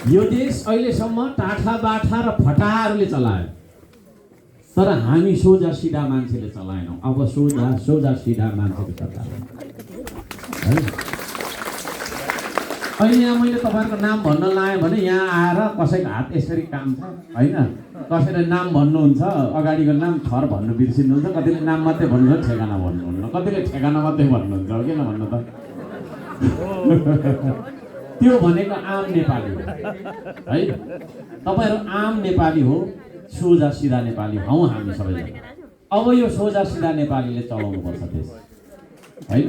यो देश अहिलेसम्म टाठा बाठा र फटाहरूले चलायो, तर हामी सोझा सिधा मान्छेले चलाएनौँ। अब सोझा सिधा मान्छेको सरकार है। अहिले यहाँ मैले तपाईँहरूको नाम भन्न लाएँ भने यहाँ आएर कसैको हात यसरी काम छ होइन, कसैले नाम भन्नुहुन्छ, अगाडिको नाम थर भन्नु बिर्सिनुहुन्छ, कतिले नाम मात्रै भन्नुहुन्छ, ठेगाना भन्नुहुन्न, कतिले ठेगाना मात्रै भन्नुहुन्छ। हो किन भन्नु त? त्यो भनेको आम नेपाली हो है। तपाईँहरू आम नेपाली हो, सोझा सिधा नेपाली हौ हामी सबैजना। अब यो सोझा सिधा नेपालीले चलाउनुपर्छ देश है।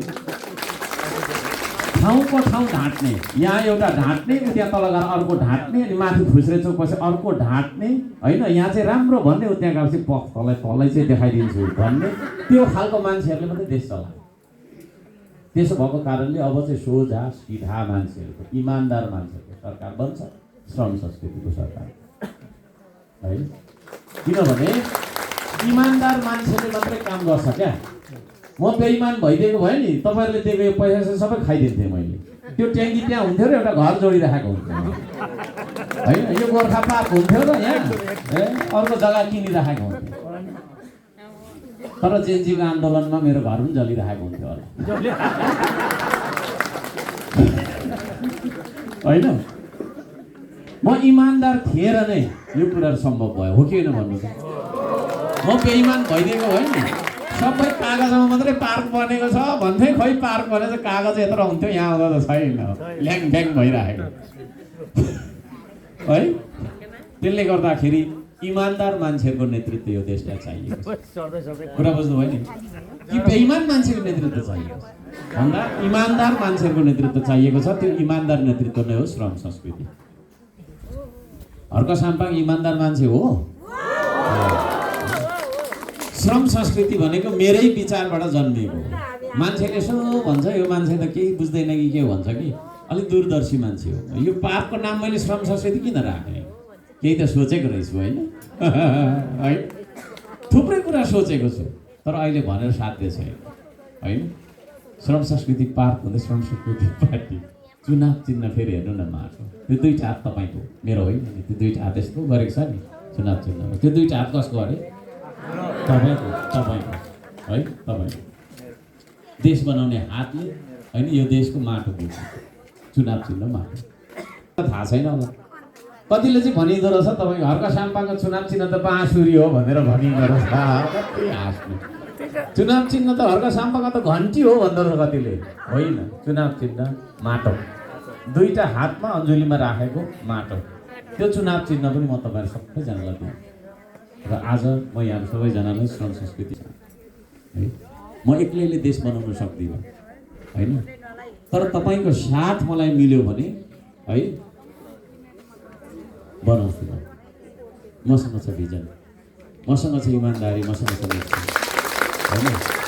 ठाउँको ठाउँ ढाँट्ने, यहाँ एउटा ढाँट्ने, त्यहाँ तल गएर अर्को ढाँट्ने, अनि माथि खुस्रे चौकपछि अर्को ढाँट्ने होइन। यहाँ चाहिँ राम्रो भन्ने, त्यहाँ गएपछि तलै चाहिँ देखाइदिन्छु भन्ने, त्यो खालको मान्छेहरूले मात्रै देश चलायो। त्यसो भएको कारणले अब चाहिँ सोझा सिधा मान्छेहरूको, इमान्दार मान्छेहरूको सरकार बन्छ, श्रम संस्कृतिको सरकार है। किनभने इमान्दार मान्छेले मात्रै काम गर्छ क्या। म बेइमान भइदिएको भए नि, तपाईँहरूले दिएको यो पैसा सबै खाइदिन्थेँ मैले। त्यो ट्याङ्की त्यहाँ हुन्थ्यो र एउटा घर जोडिराखेको हुन्थ्यो होइन। यो गोर्खा पार्क हुन्थ्यो र यहाँ अर्को जग्गा किनिराखेको हुन्थ्यो। तर जेएनजीको आन्दोलनमा मेरो घर पनि जलिरहेको हुन्थ्यो होला होइन। म इमान्दार थिएर नै यो कुराहरू सम्भव भयो, हो कि होइन भन्नु त? म बेइमान भइदिएको भयो नि, सबै कागजमा मात्रै पार्क बनेको छ भन्थे, खोइ पार्क बनेको कागज यत्रो हुन्थ्यो, यहाँ आउँदा त छैन, ल्याङ ब्याङ भइरहेको है। त्यसले गर्दाखेरि इमान्दार मान्छेहरूको नेतृत्व यो देशलाई चाहिएको छ। कुरा बुझ्नुभयो नि? कि बेइमान मान्छेको नेतृत्व चाहिएको छ भन्दा इमान्दार मान्छेहरूको नेतृत्व चाहिएको छ। त्यो इमान्दार नेतृत्व नै हो श्रम संस्कृति। हर्क साम्पाङ इमान्दार मान्छे हो। श्रम संस्कृति भनेको मेरै विचारबाट जन्मिएको हो। मान्छेले यसो भन्छ यो मान्छे त केही बुझ्दैन कि के भन्छ कि, अलिक दूरदर्शी मान्छे हो। यो पार्कको नाम मैले श्रम संस्कृति किन राखेँ? केही त सोचेको रहेछु होइन है। थुप्रै कुरा सोचेको छु, तर अहिले भनेर साध्य छैन होइन। श्रम संस्कृति पार्क हुँदै श्रम संस्कृति पार्टी, चुनाव चिन्ह फेरि हेर्नु न माटो। त्यो दुईवटा हात तपाईँको, मेरो होइन नि। त्यो दुईवटा हात यस्तो गरेको छ नि चुनाव चिन्हमा। त्यो दुईवटा हात कसको अरे? तपाईँको है, तपाईँको। देश बनाउने हातले होइन, यो देशको माटो बुझ्छ, चुनाव चिन्ह माटो। थाहा छैन होला कतिले चाहिँ भनिँदो रहेछ तपाईँको हर्क साम्पाङको चुनाव चिन्ह त बाँसुरी हो भनेर भनिँदो रहेछ। कति हाँस्नु। चुनाव चिन्ह त हर्क साम्पाङको त घन्टी हो भन्दो रहेछ कतिले। होइन, चुनाव चिन्ह माटो, दुईवटा हातमा अञ्जुलीमा राखेको माटो, त्यो चुनाव चिन्ह पनि म तपाईँहरू सबैजनालाई दिएँ। र आज म यहाँ सबैजनालाई श्रम संस्कृति है, म एक्लैले देश बनाउन सक्दिनँ होइन, तर तपाईँको साथ मलाई मिल्यो भने है बनाउँछु। मसँग छ भिजन, मसँग छ इमान्दारी, मसँग छ होइन।